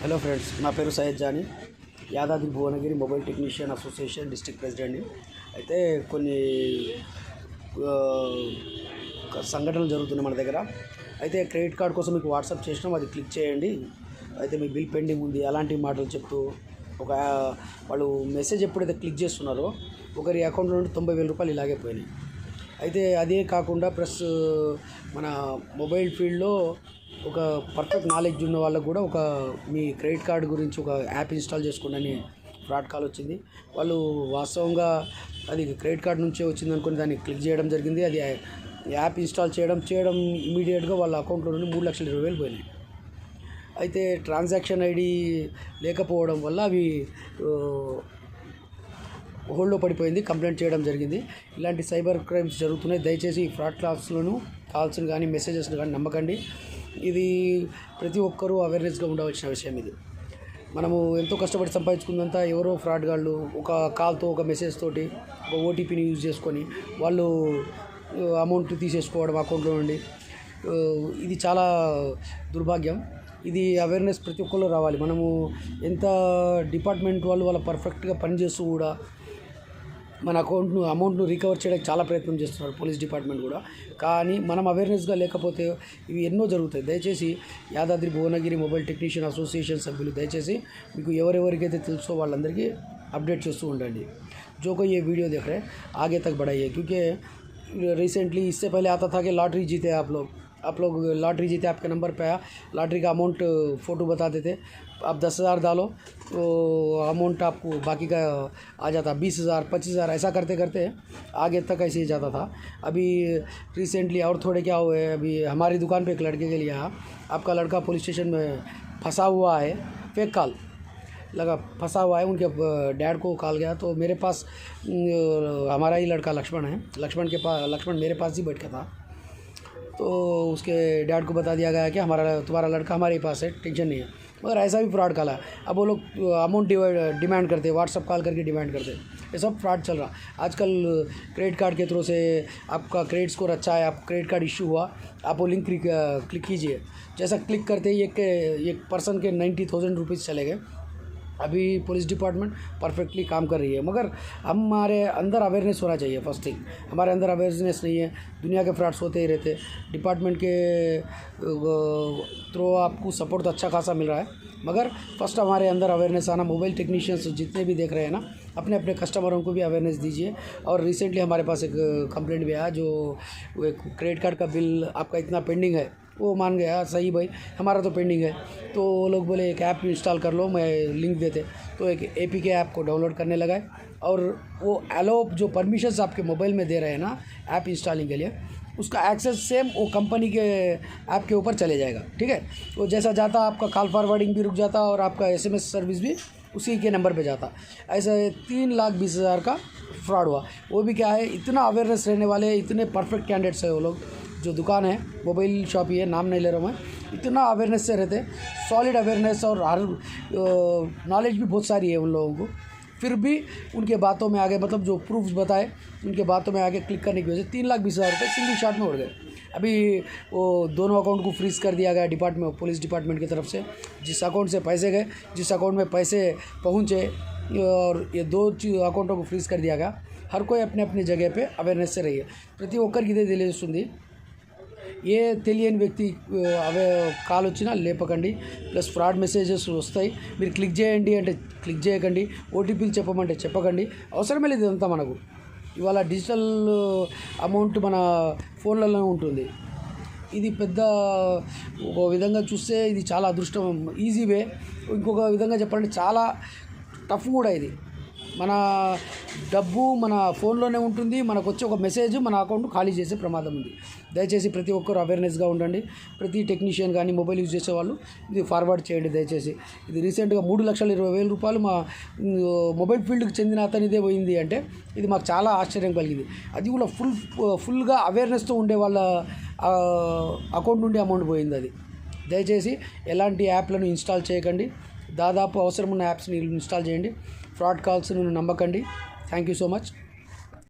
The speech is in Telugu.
హలో ఫ్రెండ్స్, నా పేరు Syed Jani, Yadadri Bhuvanagiri mobile technician association district ప్రెసిడెంట్ని. అయితే కొన్ని సంఘటనలు జరుగుతున్నాయి మన దగ్గర. అయితే క్రెడిట్ కార్డ్ కోసం మీకు వాట్సాప్ చేసినాం, అది క్లిక్ చేయండి. అయితే మీ బిల్ పెండింగ్ ఉంది అలాంటి మాటలు చెప్తూ వాళ్ళు మెసేజ్ ఎప్పుడైతే క్లిక్ చేస్తున్నారో ఒకరి అకౌంట్లో నుండి 90,000 రూపాయలు ఇలాగే పోయినాయి. అయితే అదే కాకుండా ప్లస్ మన మొబైల్ ఫీల్డ్లో ఒక పర్ఫెక్ట్ నాలెడ్జ్ ఉన్న వాళ్ళకు కూడా మీ క్రెడిట్ కార్డు గురించి ఒక యాప్ ఇన్స్టాల్ చేసుకోండి అని ఫ్రాడ్ కాల్ వచ్చింది. వాళ్ళు వాస్తవంగా అది క్రెడిట్ కార్డు నుంచే వచ్చింది అనుకుని దాన్ని క్లిక్ చేయడం జరిగింది. అది యాప్ ఇన్స్టాల్ చేయడం ఇమీడియట్గా వాళ్ళ అకౌంట్లో నుండి 3,20,000 పోయినాయి. అయితే ట్రాన్సాక్షన్ ఐడి లేకపోవడం వల్ల అవి హోల్డ్లో పడిపోయింది. కంప్లైంట్ చేయడం జరిగింది. ఇలాంటి సైబర్ క్రైమ్స్ జరుగుతున్నాయి. దయచేసి ఫ్రాడ్ కాల్స్ను కానీ మెసేజెస్ని కానీ నమ్మకండి. ఇది ప్రతి ఒక్కరూ అవేర్నెస్గా ఉండవలసిన విషయం. ఇది మనము ఎంతో కష్టపడి సంపాదించుకున్నంత ఎవరో ఫ్రాడ్ గాళ్ళు ఒక కాల్తో ఒక మెసేజ్ తోటి ఒక ఓటీపీని యూజ్ చేసుకొని వాళ్ళు అమౌంట్ తీసేసుకోవడం అకౌంట్లో నుండి, ఇది చాలా దుర్భాగ్యం. ఇది అవేర్నెస్ ప్రతి ఒక్కళ్ళు రావాలి. మనము ఎంత డిపార్ట్మెంట్ వాళ్ళ పర్ఫెక్ట్గా పనిచేస్తూ కూడా మన అమౌంట్ను రికవర్ చేయడానికి చాలా ప్రయత్నం చేస్తున్నారు, పోలీస్ డిపార్ట్మెంట్ కూడా. కానీ మనం అవేర్నెస్గా లేకపోతే ఇవి ఎన్నో జరుగుతాయి. దయచేసి Yadadri Bhuvanagiri mobile technician association సభ్యులు దయచేసి మీకు ఎవరెవరికైతే తెలుసో వాళ్ళందరికీ అప్డేట్ చేస్తూ ఉండండి. जो कोई ये वीडियो देख रहे हैं आगे तक बढ़ाइए, क्योंकि रिसेंटली इससे पहले आता था कि लॉटरी जीते आप लोग लॉटरी जीते, आपके नंबर पे आया, लॉटरी का अमाउंट फ़ोटो बताते थे, आप 10,000 डालो तो अमाउंट आपको बाकी का आ जाता, 20,000 25,000 ऐसा करते करते आगे तक ऐसे ही जाता था. अभी रिसेंटली और थोड़े क्या हुए, अभी हमारी दुकान पे एक लड़के के लिए आपका लड़का पुलिस स्टेशन में फंसा हुआ है, फेक कॉल लगा फंसा हुआ है. उनके डैड को कॉल गया तो मेरे पास हमारा ही लड़का लक्ष्मण है, लक्ष्मण मेरे पास ही बैठ था. तो उसके डैड को बता दिया गया कि तुम्हारा लड़का हमारे पास है, टेंशन नहीं है. मगर ऐसा भी फ्रॉड कॉल है. अब वो लोग अमाउंट डिमांड करते, व्हाट्सअप कॉल करके डिमांड करते. ये सब फ्रॉड चल रहा. आजकल क्रेडिट कार्ड के थ्रू से आपका क्रेडिट स्कोर अच्छा है, आपका क्रेडिट कार्ड इशू हुआ, आप वो लिंक क्लिक कीजिए. जैसा क्लिक करते ही एक पर्सन के 90,000 रुपीज़ चले गए. अभी पुलिस डिपार्टमेंट परफेक्टली काम कर रही है, मगर हमारे अंदर अवेयरनेस होना चाहिए. फर्स्ट थिंग, हमारे अंदर अवेयरनेस नहीं है. दुनिया के फ्रॉड्स होते ही रहते. डिपार्टमेंट के थ्रू आपको सपोर्ट तो अच्छा खासा मिल रहा है, मगर फर्स्ट हमारे अंदर अवेयरनेस आना. मोबाइल टेक्नीशियंस जितने भी देख रहे हैं ना, अपने अपने कस्टमरों को भी अवेयरनेस दीजिए. और रिसेंटली हमारे पास एक कंप्लेंट भी आया, जो क्रेडिट कार्ड का बिल आपका इतना पेंडिंग है. वो मान गया सही भाई, हमारा तो पेंडिंग है. तो वो लोग बोले एक ऐप इंस्टॉल कर लो, मैं लिंक देते. तो एक APK ऐप को डाउनलोड करने लगाए, और वो अलो जो परमिशंस आपके मोबाइल में दे रहे हैं ना ऐप इंस्टॉलिंग के लिए, उसका एक्सेस सेम वो कंपनी के ऐप के ऊपर चले जाएगा. ठीक है, तो जैसा जाता आपका कॉल फॉरवर्डिंग भी रुक जाता और आपका SMS सर्विस भी उसी के नंबर पे जाता. ऐसा 3,20,000 का फ्रॉड हुआ. वो भी क्या है, इतना अवेयरनेस रहने वाले, इतने परफेक्ट कैंडिडेट्स है वो लोग. जो दुकान है मोबाइल शॉप ही है, नाम नहीं ले रहा हूँ मैं, इतना अवेयरनेस से रहते, सॉलिड अवेयरनेस और हर नॉलेज भी बहुत सारी है उन लोगों को. फिर भी उनके बातों में आगे, मतलब जो प्रूफ्स बताए उनके बातों में आगे क्लिक करने की वजह से 3,20,000 रुपये सिंगल शॉट में उड़ गए. अभी वो दोनों अकाउंट को फ्रीज़ कर दिया गया पुलिस डिपार्टमेंट की तरफ से. जिस अकाउंट से पैसे गए, जिस अकाउंट में पैसे पहुँचे, और ये 2 अकाउंटों को फ्रीज़ कर दिया गया. हर कोई अपने अपनी जगह पे अवेयरनेस से रहिए. ప్రతి ఒక్కరికి ఇదే తెలియజేస్తుంది. ఏ తెలియని వ్యక్తి కాల్ వచ్చినా లేపకండి. ప్లస్ ఫ్రాడ్ మెసేజెస్ వస్తాయి, మీరు క్లిక్ చేయండి అంటే క్లిక్ చేయకండి. ఓటీపీలు చెప్పమంటే చెప్పకండి. అవసరమే లేదు ఇదంతా. మనకు ఇవాళ డిజిటల్ అమౌంట్ మన ఫోన్లలో ఉంటుంది. ఇది పెద్ద ఒక విధంగా చూస్తే ఇది చాలా అదృష్టం, ఈజీ వే. ఇంకొక విధంగా చెప్పాలంటే చాలా టఫ్ కూడా. ఇది మన డబ్బు మన ఫోన్లోనే ఉంటుంది, మనకు వచ్చి ఒక మెసేజ్ మన అకౌంట్ ఖాళీ చేసే ప్రమాదం ఉంది. దయచేసి ప్రతి ఒక్కరు అవేర్నెస్గా ఉండండి. ప్రతి టెక్నీషియన్ కానీ మొబైల్ యూజ్ చేసేవాళ్ళు ఇది ఫార్వర్డ్ చేయండి దయచేసి. ఇది రీసెంట్గా 3,20,000 రూపాయలు మా మొబైల్ ఫీల్డ్కి చెందిన అతనిదే పోయింది అంటే ఇది మాకు చాలా ఆశ్చర్యం కలిగింది. అది కూడా ఫుల్గా అవేర్నెస్తో ఉండే వాళ్ళ అకౌంట్ నుండి అమౌంట్ పోయింది. అది దయచేసి ఎలాంటి యాప్లను ఇన్స్టాల్ చేయకండి. దాదాపు అవసరం ఉన్న యాప్స్ని ఇన్స్టాల్ చేయండి. ఫ్రాడ్ కాల్స్ను నమ్మకండి. Thank you so much.